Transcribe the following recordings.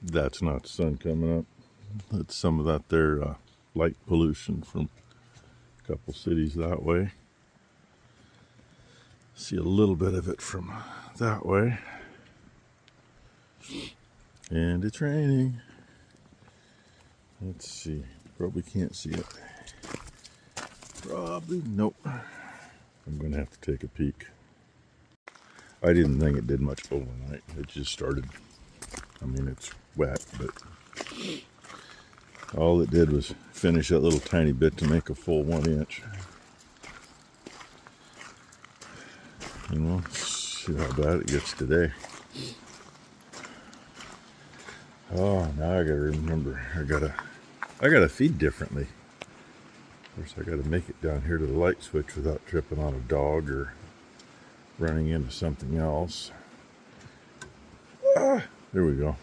That's not sun coming up. That's some of that there light pollution from a couple cities that way. See a little bit of it from that way. And it's raining. Let's see. Probably can't see it. Probably nope. I'm going to have to take a peek. I didn't think it did much overnight. It just started. I mean, it's wet, but all it did was finish that little tiny bit to make a full 1 inch. And we'll see how bad it gets today. Oh, now I gotta remember. I gotta feed differently. Of course, I gotta make it down here to the light switch without tripping on a dog or running into something else. There we go.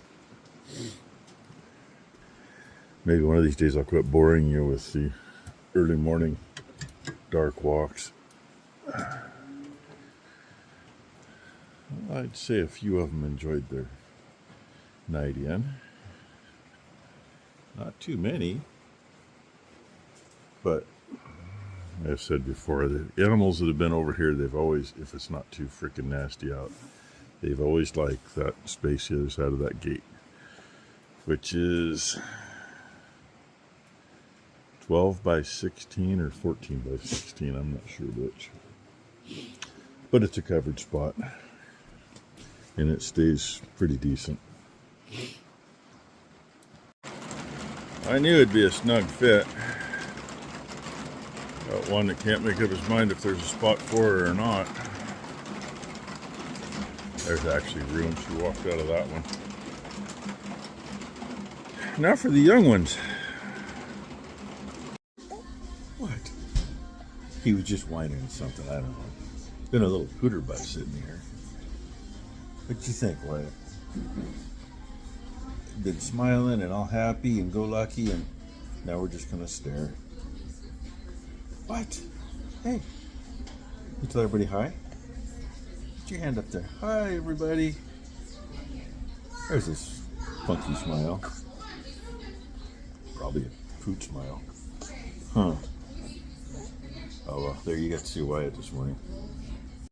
Maybe one of these days I'll quit boring you with the early morning dark walks. I'd say a few of them enjoyed their night in. Not too many, but I've said before, the animals that have been over here, they've always, if it's not too freaking nasty out, they've always liked that space the other side of that gate, which is 12 by 16 or 14 by 16, I'm not sure which. But it's a covered spot, and it stays pretty decent. I knew it'd be a snug fit. Got one that can't make up his mind if there's a spot for it or not. There's actually room. She walked out of that one. Now for the young ones. What? He was just whining something, I don't know. Been a little pooter butt sitting here. What'd you think, Wyatt? Been smiling and all happy and go lucky, and now we're just gonna stare. What? Hey, you tell everybody hi? Put your hand up there. Hi, everybody. There's this funky smile. Probably a poot smile. Huh. Oh well, there you got to see Wyatt this morning.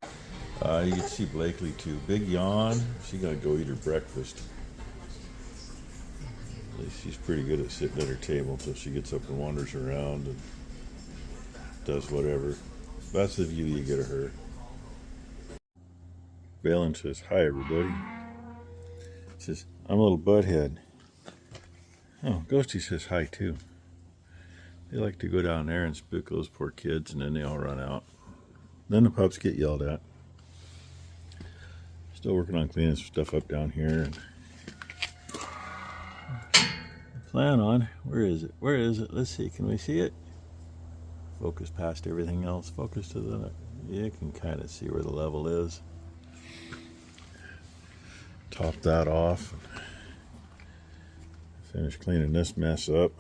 You can see Blakely too. Big yawn. She gotta go eat her breakfast. At least she's pretty good at sitting at her table until she gets up and wanders around and does whatever. That's the view you get of her. Valen says, hi everybody. He says, I'm a little butthead. Oh, Ghosty says hi too. They like to go down there and spook those poor kids, and then they all run out. Then the pups get yelled at. Still working on cleaning some stuff up down here. And plan on, where is it? Where is it? Let's see, can we see it? Focus past everything else. Focus to the, you can kind of see where the level is. Top that off. Finish cleaning this mess up.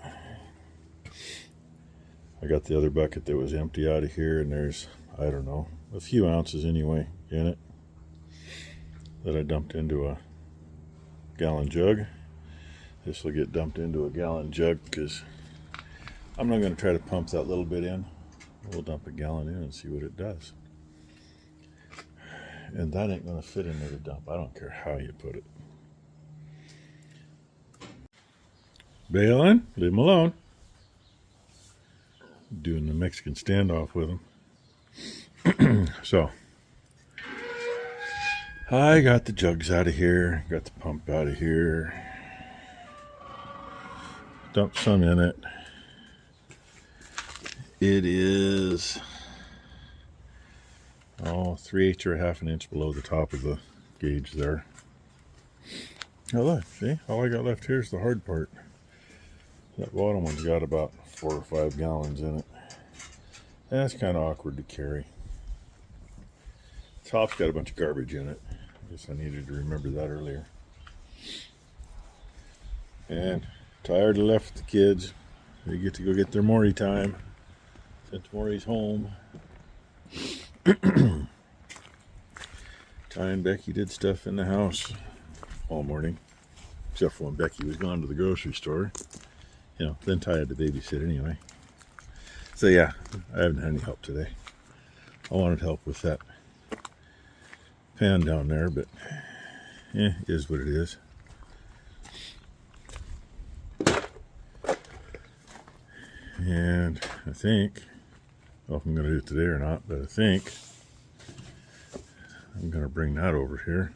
I got the other bucket that was empty out of here, and there's, I don't know, a few ounces anyway in it that I dumped into a gallon jug. This will get dumped into a gallon jug because I'm not going to try to pump that little bit in. We'll dump a gallon in and see what it does. And that ain't going to fit in there to dump. I don't care how you put it. Balin, leave him alone. Doing the Mexican standoff with him. So, I got the jugs out of here. Got the pump out of here. Dumped some in it. It is 3/8 or half an inch below the top of the gauge there. Now look, see, all I got left here is the hard part. That bottom one's got about 4 or 5 gallons in it. That's kind of awkward to carry. Top's got a bunch of garbage in it. I guess I needed to remember that earlier. And tired of left with the kids. They get to go get their Maury time since Maury's home. Ty and Becky did stuff in the house all morning. except for when Becky was gone to the grocery store. You know, then Ty had to babysit anyway. So yeah, I haven't had any help today. I wanted help with that pan down there, but is what it is. And I think, I don't know if I'm going to do it today or not, but I think I'm going to bring that over here.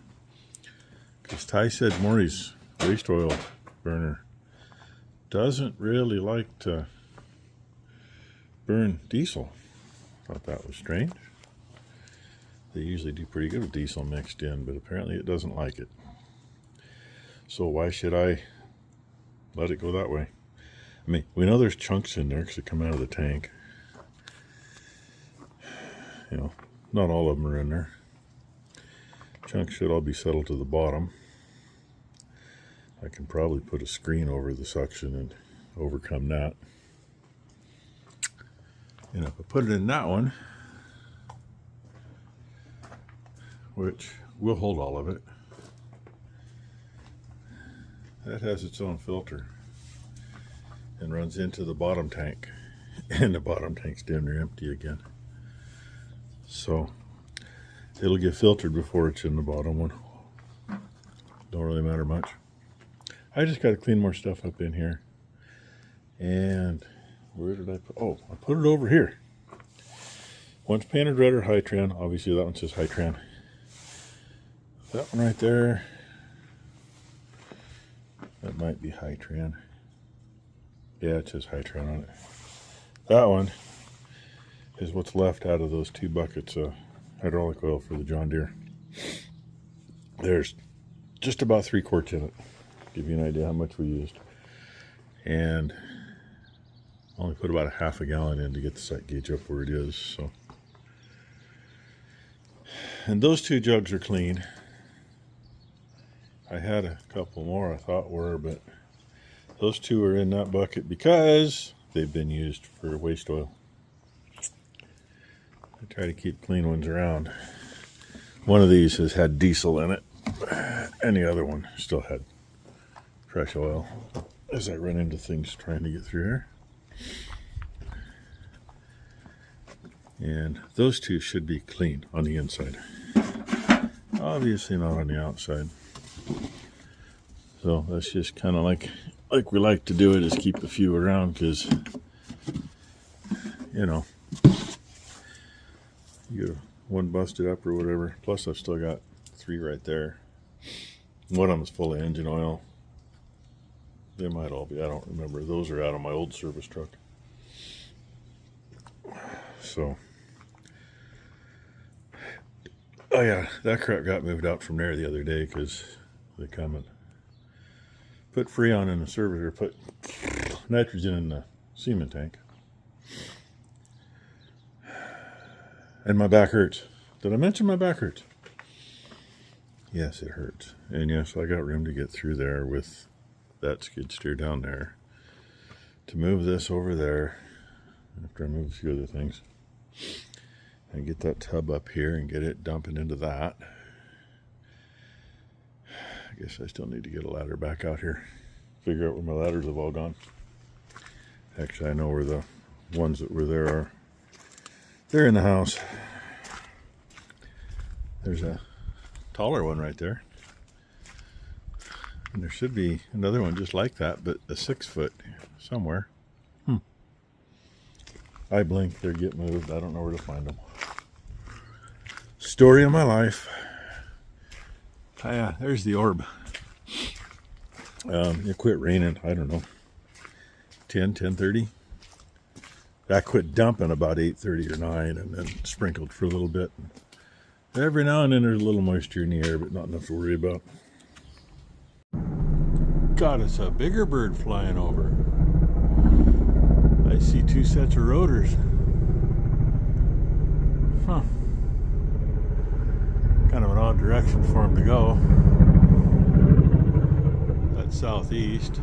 Because Ty said Maury's waste oil burner doesn't really like to burn diesel. Thought that was strange. They usually do pretty good with diesel mixed in, but apparently it doesn't like it. So why should I let it go that way? I mean, we know there's chunks in there because they come out of the tank. You know, not all of them are in there. Chunks should all be settled to the bottom. I can probably put a screen over the suction and overcome that. And if I put it in that one, which will hold all of it, that has its own filter and runs into the bottom tank, and the bottom tank's damn near empty again. So it'll get filtered before it's in the bottom one. Don't really matter much. I just got to clean more stuff up in here. And where did I put? Oh, I put it over here. One's painted red or High-Tran. Obviously that one says High-Tran. That one right there, that might be High-Tran. Yeah, it says High-Tran on it. That one is what's left out of those 2 buckets of hydraulic oil for the John Deere. There's just about 3 quarts in it. Give you an idea how much we used. And only put about a half a gallon in to get the set gauge up where it is. So, and those 2 jugs are clean. I had a couple more I thought were, but those 2 are in that bucket because they've been used for waste oil. I try to keep clean ones around. One of these has had diesel in it, and the other one still had fresh oil. As I run into things trying to get through here. And those 2 should be clean on the inside. Obviously not on the outside. So that's just kind of like we like to do it, is keep a few around, because you know, you get one busted up or whatever. Plus I've still got 3 right there. One of them is full of engine oil. They might all be, I don't remember. Those are out of my old service truck. So, oh yeah, that crap got moved out from there the other day because they come and put Freon in the service, or put nitrogen in the semen tank. And my back hurts. Did I mention my back hurts? Yes, it hurts. And yes, I got room to get through there with that skid steer down there to move this over there after I move a few other things, and get that tub up here and get it dumping into that. I guess I still need to get a ladder back out here, figure out where my ladders have all gone. Actually, I know where the ones that were there are. They're in the house. There's a taller one right there. And there should be another one just like that, but a 6-foot somewhere. I blink, they get moved. I don't know where to find them. Story of my life. Ah, yeah, there's the orb. It quit raining, I don't know, 10:30. That quit dumping about 8:30 or 9, and then sprinkled for a little bit. Every now and then there's a little moisture in the air, but not enough to worry about. God, it's a bigger bird flying over. I see 2 sets of rotors. Huh. Kind of an odd direction for him to go. That's southeast.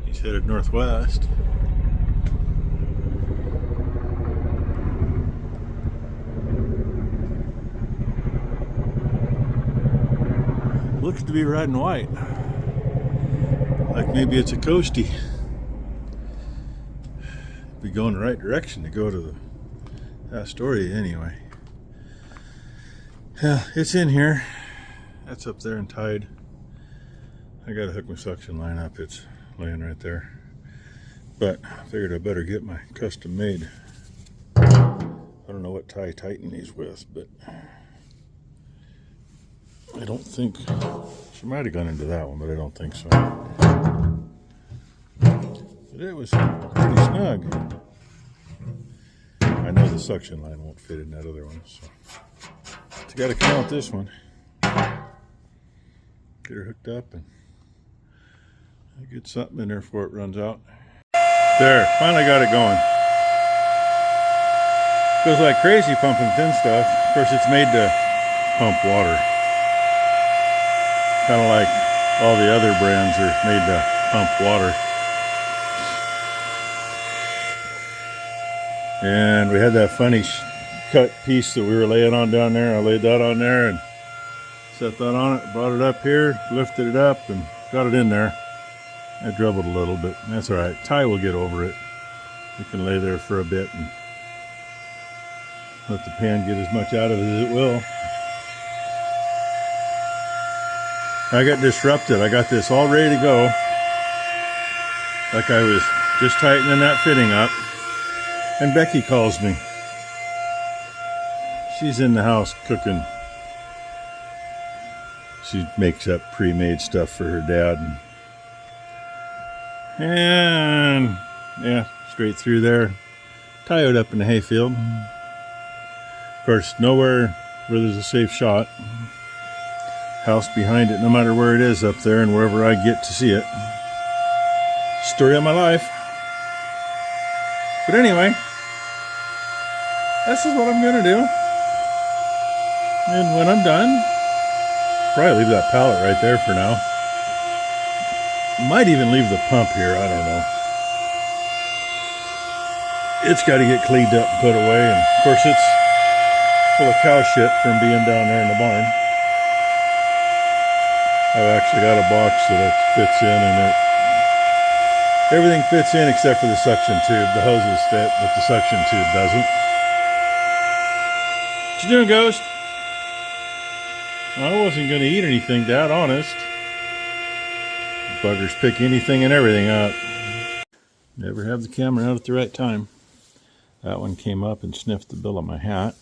He's headed northwest. Looks to be red and white. Like maybe it's a coastie. Be going the right direction to go to the Astoria anyway. Yeah, it's in here. That's up there and tied. I gotta hook my suction line up. It's laying right there. But I figured I better get my custom made. I don't know what tie tighten these with, but I don't think she might have gone into that one, but I don't think so. But it was pretty snug. I know the suction line won't fit in that other one, so I got to count this one. Get her hooked up and get something in there before it runs out. There, finally got it going. Goes like crazy pumping thin stuff. Of course, it's made to pump water. Kind of like all the other brands are made to pump water. And we had that funny cut piece that we were laying on down there. I laid that on there and set that on it, brought it up here, lifted it up and got it in there. I dribbled a little bit. That's all right. Ty will get over it. We can lay there for a bit and let the pan get as much out of it as it will. I got disrupted. I got this all ready to go. Like I was just tightening that fitting up. And Becky calls me. She's in the house cooking. She makes up pre-made stuff for her dad. And yeah, straight through there. Tied up in the hayfield. Of course, nowhere where there's a safe shot. House behind it, no matter where it is up there and wherever I get to see it. Story of my life. But anyway, this is what I'm gonna do. And when I'm done, probably leave that pallet right there for now. Might even leave the pump here, I don't know. It's got to get cleaned up and put away, and of course it's full of cow shit from being down there in the barn. I've actually got a box that it fits in, and everything fits in except for the suction tube. The hoses fit, but the suction tube doesn't. What you doing, Ghost? I wasn't going to eat anything, Dad, honest. Buggers pick anything and everything up. Never have the camera out at the right time. That one came up and sniffed the bill of my hat.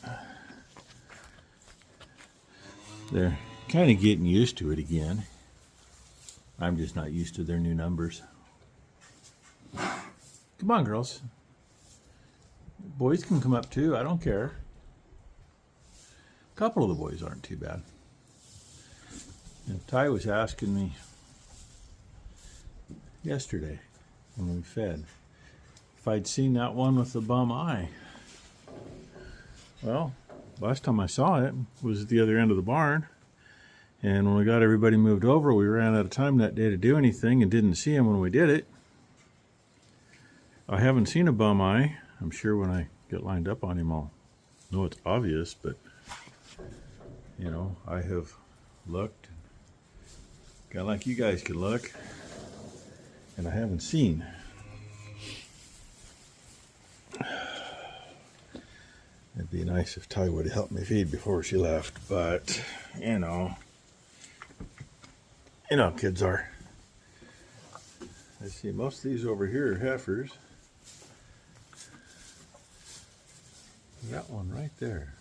They're kind of getting used to it again. I'm just not used to their new numbers. Come on, girls. Boys can come up too, I don't care. A couple of the boys aren't too bad. And Ty was asking me yesterday when we fed if I'd seen that one with the bum eye. Well, last time I saw it was at the other end of the barn, and when we got everybody moved over, we ran out of time that day to do anything and didn't see him when we did it. I haven't seen a bum eye. I'm sure when I get lined up on him I'll know it's obvious, but you know, I have looked, kind of like you guys could look, and I haven't seen. It'd be nice if Ty would have helped me feed before she left, but you know how kids are. I see most of these over here are heifers. That one right there.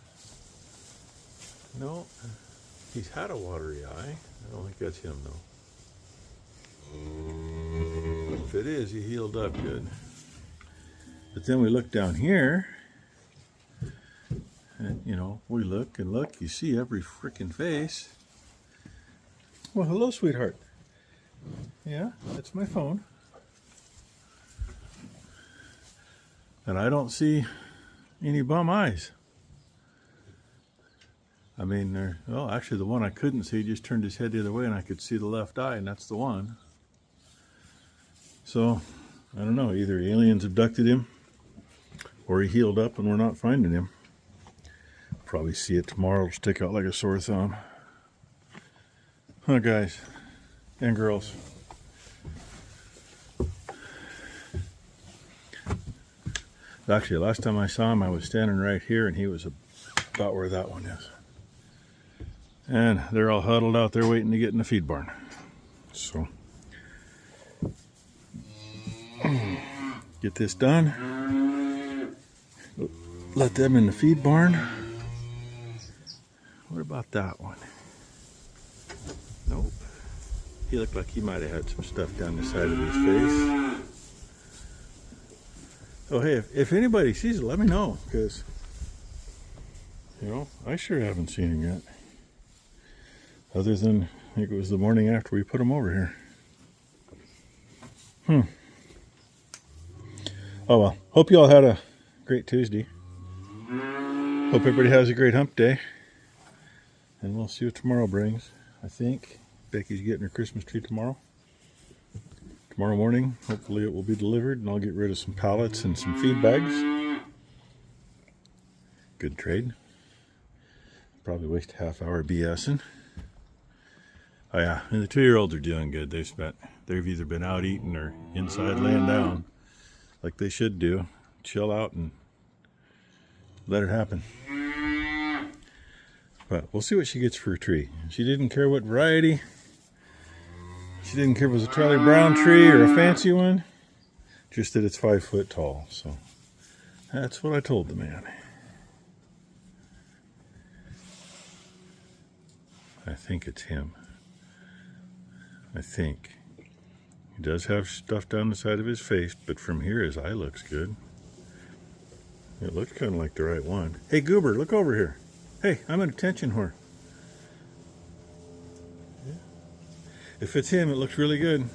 No, he's had a watery eye. I don't think that's him though. If it is, he healed up good. But then we look down here, and you know, we look and look, you see every frickin' face. Well, hello, sweetheart. Yeah, that's my phone. And I don't see any bum eyes. I mean, well, actually the one I couldn't see just turned his head the other way and I could see the left eye, and that's the one. So, I don't know, either aliens abducted him or he healed up and we're not finding him. Probably see it tomorrow, it'll stick out like a sore thumb. Huh, guys and girls. Actually, last time I saw him, I was standing right here, and he was about where that one is. And they're all huddled out there waiting to get in the feed barn. So, get this done. Let them in the feed barn. What about that one? Nope. He looked like he might have had some stuff down the side of his face. So hey, if anybody sees it, let me know, because, you know, I sure haven't seen him yet. Other than, I think it was the morning after we put him over here. Oh well, hope you all had a great Tuesday. Hope everybody has a great hump day. And we'll see what tomorrow brings. I think Becky's getting her Christmas tree tomorrow. Tomorrow morning, hopefully it will be delivered, and I'll get rid of some pallets and some feed bags. Good trade. Probably waste a half hour BSing. Oh yeah, and the 2-year-olds are doing good. They've either been out eating or inside laying down, like they should do. Chill out and let it happen. But we'll see what she gets for a tree. She didn't care what variety. She didn't care if it was a Charlie Brown tree or a fancy one. Just that it's 5 foot tall. So that's what I told the man. I think it's him. I think. He does have stuff down the side of his face, but from here his eye looks good. It looks kind of like the right one. Hey Goober, look over here. Hey, I'm an attention whore. If it's him, it looks really good.